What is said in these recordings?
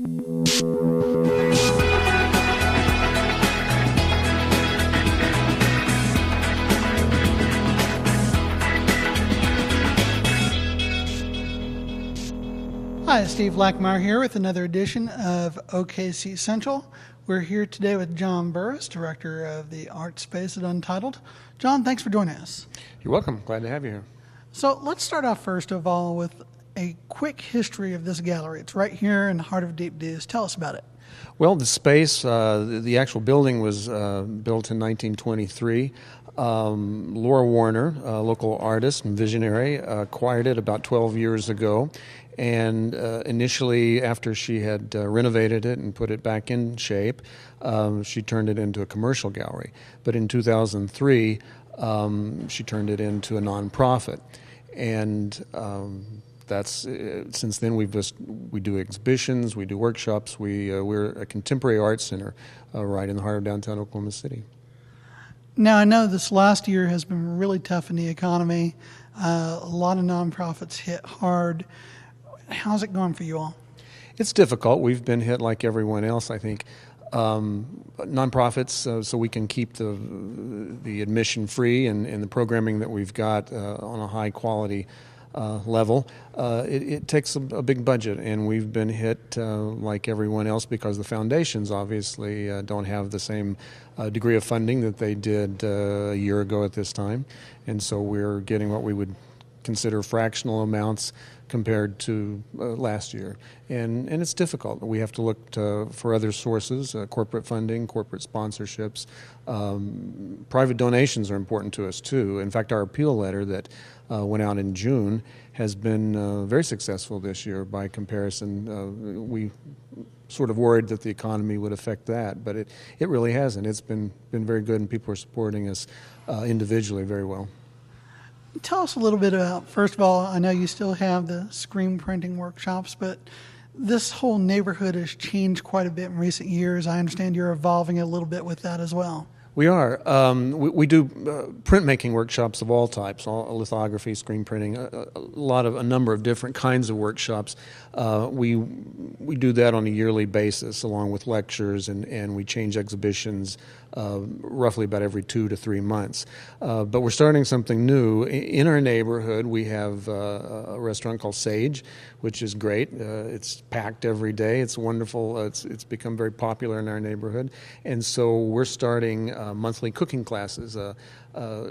Hi, Steve Lackmeyer here with another edition of OKC Central. We're here today with John Burgess, Director of the Art Space at Untitled. John, thanks for joining us. You're welcome. Glad to have you here. So let's start off first of all with a quick history of this gallery. It's right here in the heart of Deep Deuce. Tell us about it. Well, the space, the actual building was built in 1923. Laura Warner, a local artist and visionary, acquired it about 12 years ago. And initially, after she had renovated it and put it back in shape, she turned it into a commercial gallery. But in 2003, she turned it into a nonprofit. And that's since then we do exhibitions, we do workshops. We're a contemporary art center right in the heart of downtown Oklahoma City. Now, I know this last year has been really tough in the economy. A lot of nonprofits hit hard. How's it going for you all? It's difficult. We've been hit like everyone else, I think. Nonprofits, so we can keep the admission free and the programming that we've got on a high quality level. It takes a big budget, and we've been hit like everyone else because the foundations obviously don't have the same degree of funding that they did a year ago at this time, and so we're getting what we would consider fractional amounts compared to last year. And it's difficult. We have to look for other sources, corporate funding, corporate sponsorships. Private donations are important to us, too. In fact, our appeal letter that went out in June has been very successful this year by comparison. We sort of worried that the economy would affect that, but it really hasn't. It's been very good, and people are supporting us individually very well. Tell us a little bit about, first of all, I know you still have the screen printing workshops, but this whole neighborhood has changed quite a bit in recent years. I understand you're evolving a little bit with that as well. We are. We do printmaking workshops of all types, lithography, screen printing, a number of different kinds of workshops. We do that on a yearly basis along with lectures, and we change exhibitions roughly about every 2 to 3 months. But we're starting something new. In our neighborhood, we have a restaurant called Sage, which is great. It's packed every day. It's wonderful. It's become very popular in our neighborhood. And so we're starting monthly cooking classes.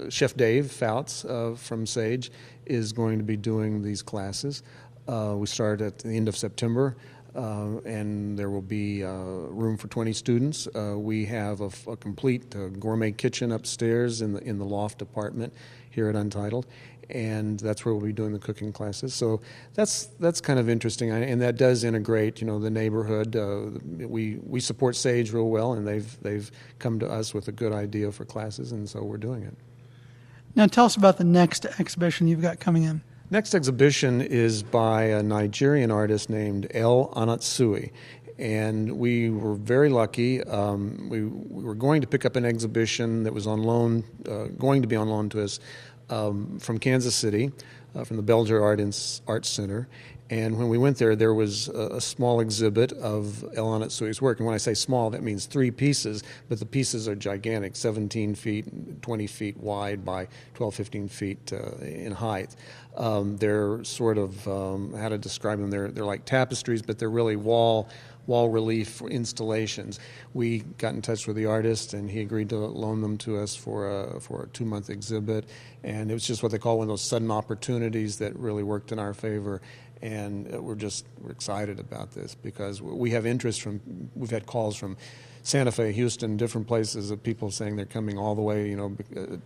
Chef Dave Fouts from Sage is going to be doing these classes. We start at the end of September. And there will be room for 20 students. We have a complete gourmet kitchen upstairs in the loft apartment here at Untitled, and that's where we'll be doing the cooking classes. So that's kind of interesting, and that does integrate, the neighborhood. We support Sage real well, and they've come to us with a good idea for classes, and so we're doing it. Now tell us about the next exhibition you've got coming in. Next exhibition is by a Nigerian artist named El Anatsui, and we were very lucky. We were going to pick up an exhibition that was on loan, going to be on loan to us from Kansas City, from the Belger Arts Center. And when we went there, there was a small exhibit of El Anatsui's work. And when I say small, that means 3 pieces, but the pieces are gigantic, 17 feet, 20 feet wide by 12, 15 feet in height. They're sort of, how to describe them, they're like tapestries, but they're really wall relief installations. We got in touch with the artist, and he agreed to loan them to us for a 2-month exhibit. And it was just what they call one of those sudden opportunities that really worked in our favor. And we're excited about this because we have interest we've had calls from Santa Fe, Houston, different places of people saying they're coming all the way,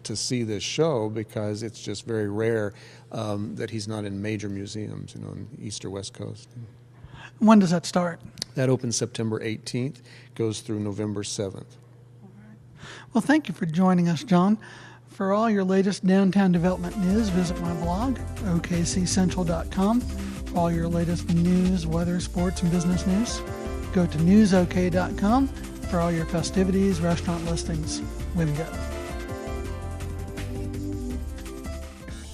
to see this show because it's just very rare that he's not in major museums, on the East or West Coast. When does that start? That opens September 18th, goes through November 7th. All right. Well, thank you for joining us, John. For all your latest downtown development news, visit my blog, okccentral.com. For all your latest news, weather, sports, and business news, go to newsok.com. For all your festivities, restaurant listings, way to go.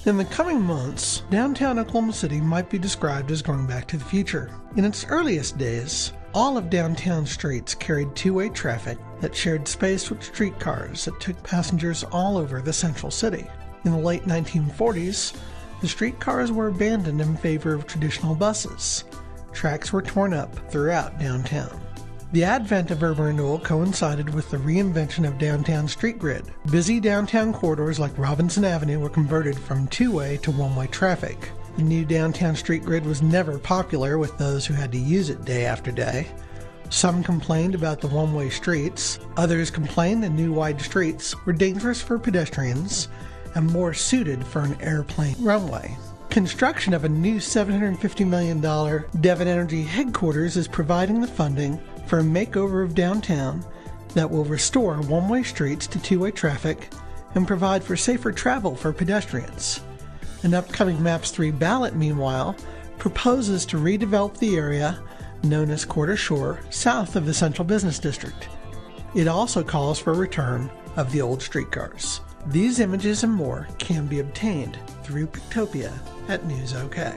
In the coming months, downtown Oklahoma City might be described as going back to the future. In its earliest days, All of downtown streets carried two-way traffic that shared space with streetcars that took passengers all over the central city. In the late 1940s, the streetcars were abandoned in favor of traditional buses. Tracks were torn up throughout downtown. The advent of urban renewal coincided with the reinvention of downtown street grid. Busy downtown corridors like Robinson Avenue were converted from two-way to one-way traffic. The new downtown street grid was never popular with those who had to use it day after day. Some complained about the one-way streets. Others complained the new wide streets were dangerous for pedestrians and more suited for an airplane runway. Construction of a new $750 million Devon Energy headquarters is providing the funding for a makeover of downtown that will restore one-way streets to two-way traffic and provide for safer travel for pedestrians. An upcoming MAPS 3 ballot, meanwhile, proposes to redevelop the area known as Quarter Shore south of the Central Business District. It also calls for a return of the old streetcars. These images and more can be obtained through Pictopia at News OK.